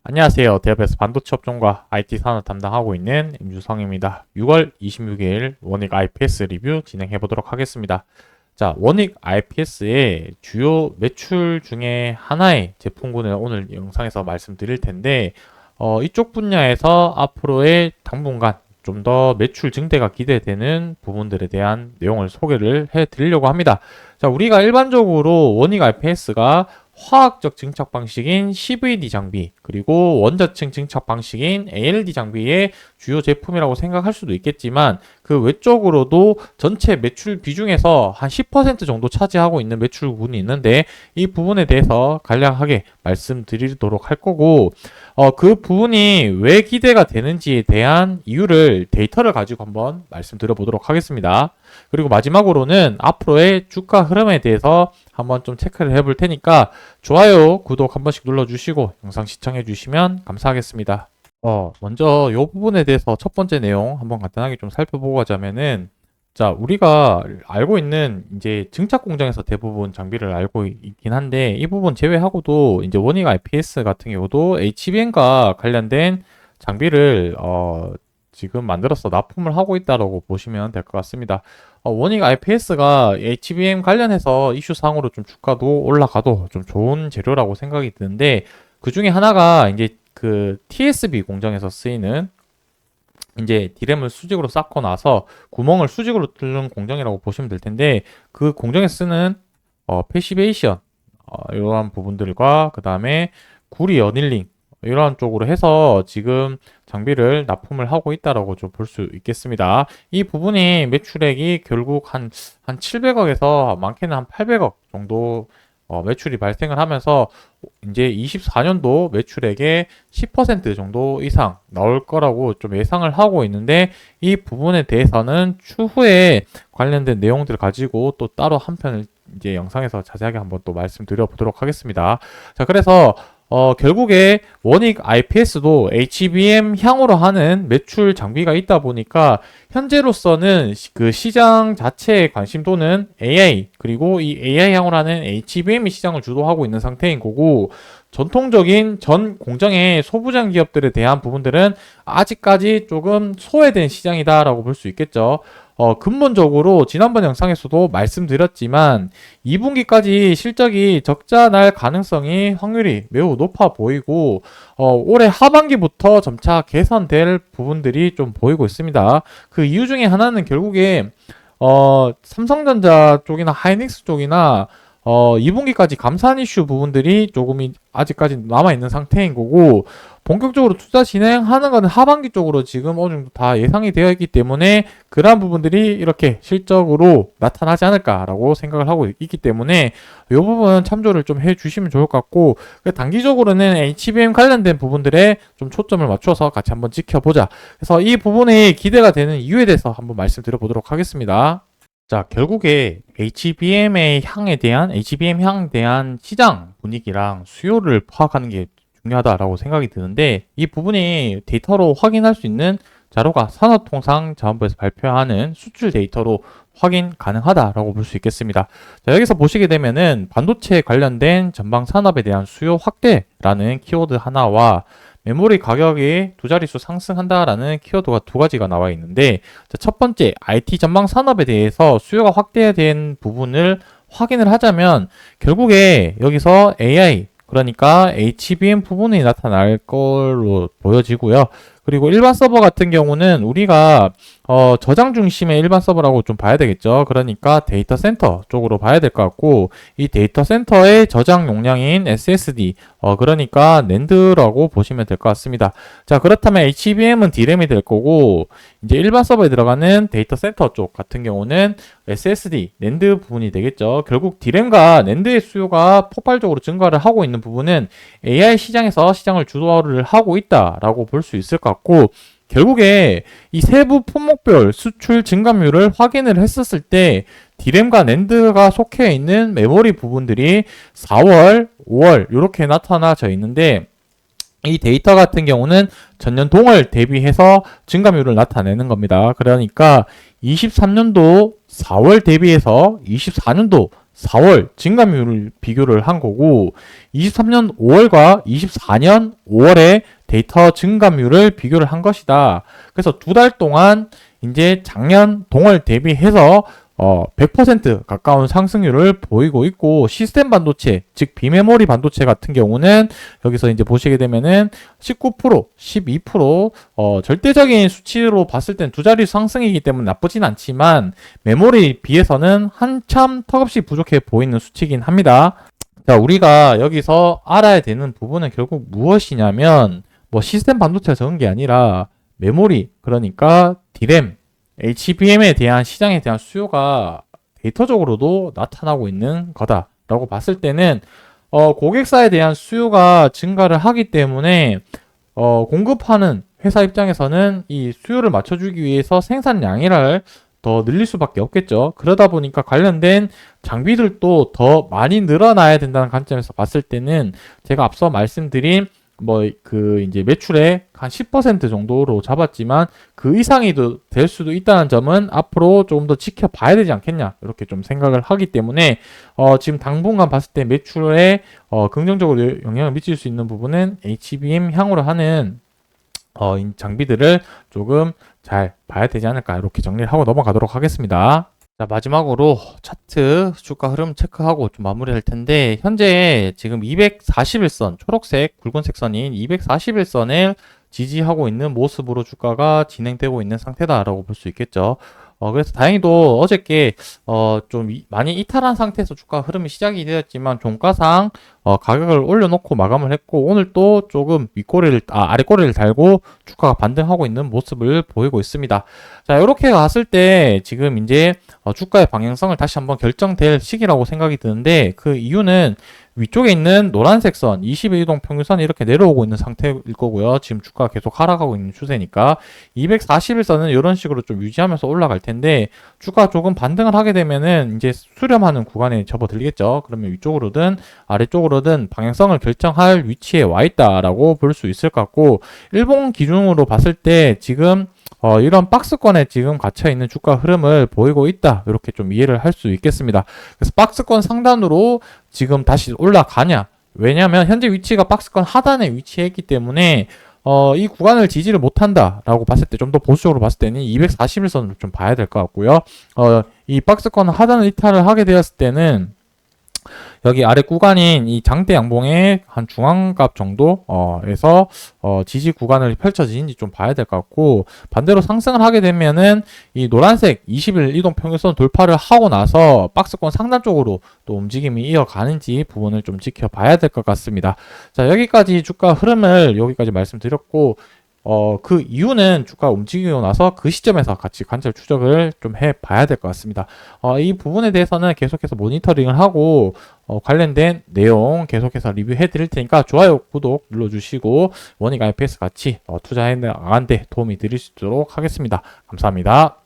안녕하세요. 대업에서 반도체 업종과 IT 산업 담당하고 있는 임주성입니다. 6월 26일 원익 IPS 리뷰 진행해 보도록 하겠습니다. 자, 원익 IPS의 주요 매출 중에 하나의 제품군을 오늘 영상에서 말씀드릴 텐데, 이쪽 분야에서 앞으로의 당분간 좀 더 매출 증대가 기대되는 부분들에 대한 내용을 소개를 해 드리려고 합니다. 자, 우리가 일반적으로 원익 IPS가 화학적 증착 방식인 CVD 장비, 그리고 원자층 증착 방식인 ALD 장비의 주요 제품이라고 생각할 수도 있겠지만, 그 외적으로도 전체 매출 비중에서 한 10% 정도 차지하고 있는 매출군이 있는데, 이 부분에 대해서 간략하게 말씀드리도록 할 거고, 그 부분이 왜 기대가 되는지에 대한 이유를 데이터를 가지고 한번 말씀드려 보도록 하겠습니다. 그리고 마지막으로는 앞으로의 주가 흐름에 대해서 한번 좀 체크를 해볼 테니까 좋아요, 구독 한 번씩 눌러주시고 영상 시청해 주시면 감사하겠습니다. 먼저 이 부분에 대해서 첫 번째 내용 한번 간단하게 좀 살펴보고 가자면은, 자, 우리가 알고 있는 이제 증착 공장에서 대부분 장비를 알고 있긴 한데, 이 부분 제외하고도 이제 원익 IPS 같은 경우도 HBM과 관련된 장비를 지금 만들어서 납품을 하고 있다라고 보시면 될 것 같습니다. 원익 IPS가 HBM 관련해서 이슈상으로 좀 주가도 올라가도 좀 좋은 재료라고 생각이 드는데, 그 중에 하나가 이제 그 TSB 공정에서 쓰이는 이제 디램을 수직으로 쌓고 나서 구멍을 수직으로 뚫는 공정이라고 보시면 될 텐데, 그 공정에 쓰는 패시베이션 이러한 부분들과 그 다음에 구리 어닐링 이러한 쪽으로 해서 지금 장비를 납품을 하고 있다라고 좀 볼 수 있겠습니다. 이 부분이 매출액이 결국 한 700억에서 많게는 한 800억 정도 매출이 발생을 하면서 이제 24년도 매출액의 10% 정도 이상 나올 거라고 좀 예상을 하고 있는데, 이 부분에 대해서는 추후에 관련된 내용들을 가지고 또 따로 한 편을 이제 영상에서 자세하게 한번 또 말씀드려 보도록 하겠습니다. 자, 그래서 결국에 원익 IPS도 HBM 향으로 하는 매출 장비가 있다 보니까 현재로서는 그 시장 자체의 관심도는 AI, 그리고 이 AI 향으로 하는 HBM이 시장을 주도하고 있는 상태인 거고, 전통적인 전 공정의 소부장 기업들에 대한 부분들은 아직까지 조금 소외된 시장이다라고 볼 수 있겠죠. 근본적으로 지난번 영상에서도 말씀드렸지만 2분기까지 실적이 적자 날 가능성이 확률이 매우 높아 보이고, 올해 하반기부터 점차 개선될 부분들이 좀 보이고 있습니다. 그 이유 중에 하나는 결국에 삼성전자 쪽이나 하이닉스 쪽이나 2분기까지 감산 이슈 부분들이 조금 아직까지 남아있는 상태인 거고, 본격적으로 투자 진행하는 것은 하반기 쪽으로 지금 어느 정도 다 예상이 되어 있기 때문에 그러한 부분들이 이렇게 실적으로 나타나지 않을까라고 생각을 하고 있기 때문에 이 부분은 참조를 좀 해주시면 좋을 것 같고, 단기적으로는 HBM 관련된 부분들에 좀 초점을 맞춰서 같이 한번 지켜보자. 그래서 이 부분이 기대가 되는 이유에 대해서 한번 말씀드려 보도록 하겠습니다. 자, 결국에 HBM 향에 대한 시장 분위기랑 수요를 파악하는 게 중요하다라고 생각이 드는데, 이 부분이 데이터로 확인할 수 있는 자료가 산업통상자원부에서 발표하는 수출 데이터로 확인 가능하다라고 볼 수 있겠습니다. 자, 여기서 보시게 되면은 반도체 관련된 전방 산업에 대한 수요 확대라는 키워드 하나와 메모리 가격이 두 자릿수 상승한다라는 키워드가 두 가지가 나와 있는데, 첫 번째 IT 전방 산업에 대해서 수요가 확대된 부분을 확인을 하자면 결국에 여기서 AI, 그러니까 HBM 부분이 나타날 걸로 보여지고요. 그리고 일반 서버 같은 경우는 우리가 저장 중심의 일반 서버라고 좀 봐야 되겠죠. 그러니까 데이터 센터 쪽으로 봐야 될 것 같고, 이 데이터 센터의 저장 용량인 SSD, 그러니까 낸드라고 보시면 될 것 같습니다. 자, 그렇다면 HBM은 D램이 될 거고, 이제 일반 서버에 들어가는 데이터 센터 쪽 같은 경우는 SSD, 낸드 부분이 되겠죠. 결국 D램과 낸드의 수요가 폭발적으로 증가를 하고 있는 부분은 AI 시장에서 시장을 주도를 하고 있다라고 볼 수 있을 것 같고, 결국에 이 세부 품목별 수출 증감률을 확인을 했었을 때 D램과 낸드가 속해 있는 메모리 부분들이 4월, 5월 이렇게 나타나져 있는데, 이 데이터 같은 경우는 전년 동월 대비해서 증감률을 나타내는 겁니다. 그러니까 23년도 4월 대비해서 24년도 4월 증감률을 비교를 한 거고 23년 5월과 24년 5월의 데이터 증감률을 비교를 한 것이다. 그래서 두 달 동안 이제 작년 동월 대비해서 100% 가까운 상승률을 보이고 있고 시스템 반도체, 즉 비메모리 반도체 같은 경우는 여기서 이제 보시게 되면은 19%, 12% 절대적인 수치로 봤을 땐 두 자리 상승이기 때문에 나쁘진 않지만 메모리 비해서는 한참 턱없이 부족해 보이는 수치이긴 합니다. 자, 우리가 여기서 알아야 되는 부분은 결국 무엇이냐면 뭐 시스템 반도체가 적은 게 아니라 메모리, 그러니까 D램, HBM에 대한 시장에 대한 수요가 데이터적으로도 나타나고 있는 거다라고 봤을 때는 고객사에 대한 수요가 증가를 하기 때문에 공급하는 회사 입장에서는 이 수요를 맞춰주기 위해서 생산량을 더 늘릴 수밖에 없겠죠. 그러다 보니까 관련된 장비들도 더 많이 늘어나야 된다는 관점에서 봤을 때는 제가 앞서 말씀드린 이제 매출의 한 10% 정도로 잡았지만 그 이상이 될 수도 있다는 점은 앞으로 조금 더 지켜봐야 되지 않겠냐, 이렇게 좀 생각을 하기 때문에 지금 당분간 봤을 때 매출에 긍정적으로 영향을 미칠 수 있는 부분은 HBM 향으로 하는 장비들을 조금 잘 봐야 되지 않을까, 이렇게 정리를 하고 넘어가도록 하겠습니다. 자, 마지막으로 차트 주가 흐름 체크하고 좀 마무리할 텐데, 현재 지금 241선, 초록색 굵은색 선인 241선을 지지하고 있는 모습으로 주가가 진행되고 있는 상태다라고 볼 수 있겠죠. 그래서 다행히도 어저께 좀 많이 이탈한 상태에서 주가 흐름이 시작이 되었지만 종가상 가격을 올려놓고 마감을 했고, 오늘 또 조금 아래꼬리를 달고 주가가 반등하고 있는 모습을 보이고 있습니다. 자, 이렇게 갔을 때 지금 이제 주가의 방향성을 다시 한번 결정될 시기라고 생각이 드는데, 그 이유는 위쪽에 있는 노란색 선 21이동 평균선이 이렇게 내려오고 있는 상태일 거고요. 지금 주가가 계속 하락하고 있는 추세니까 241선은 이런 식으로 좀 유지하면서 올라갈 텐데, 주가가 조금 반등을 하게 되면은 이제 수렴하는 구간에 접어들겠죠. 그러면 위쪽으로든 아래쪽으로든 방향성을 결정할 위치에 와 있다라고 볼 수 있을 것 같고, 일본 기준으로 봤을 때 지금 이런 박스권에 지금 갇혀있는 주가 흐름을 보이고 있다, 이렇게 좀 이해를 할 수 있겠습니다. 그래서 박스권 상단으로 지금 다시 올라가냐, 왜냐하면 현재 위치가 박스권 하단에 위치했기 때문에 이 구간을 지지를 못한다 라고 봤을 때, 좀 더 보수적으로 봤을 때는 241선을 좀 봐야 될 것 같고요. 이 박스권 하단을 이탈을 하게 되었을 때는 여기 아래 구간인 이 장대 양봉의 한 중앙값 정도에서 지지 구간을 펼쳐지는지 좀 봐야 될 것 같고, 반대로 상승을 하게 되면은 이 노란색 20일 이동 평균선 돌파를 하고 나서 박스권 상단 쪽으로 또 움직임이 이어가는지 부분을 좀 지켜봐야 될 것 같습니다. 자, 여기까지 주가 흐름을 여기까지 말씀드렸고, 그 이유는 주가 움직이고 나서 그 시점에서 같이 관찰 추적을 좀 해봐야 될 것 같습니다. 이 부분에 대해서는 계속해서 모니터링을 하고 관련된 내용 계속해서 리뷰해 드릴 테니까 좋아요, 구독 눌러주시고 원익 IPS 같이 투자해 나가는데 도움이 드릴 수 있도록 하겠습니다. 감사합니다.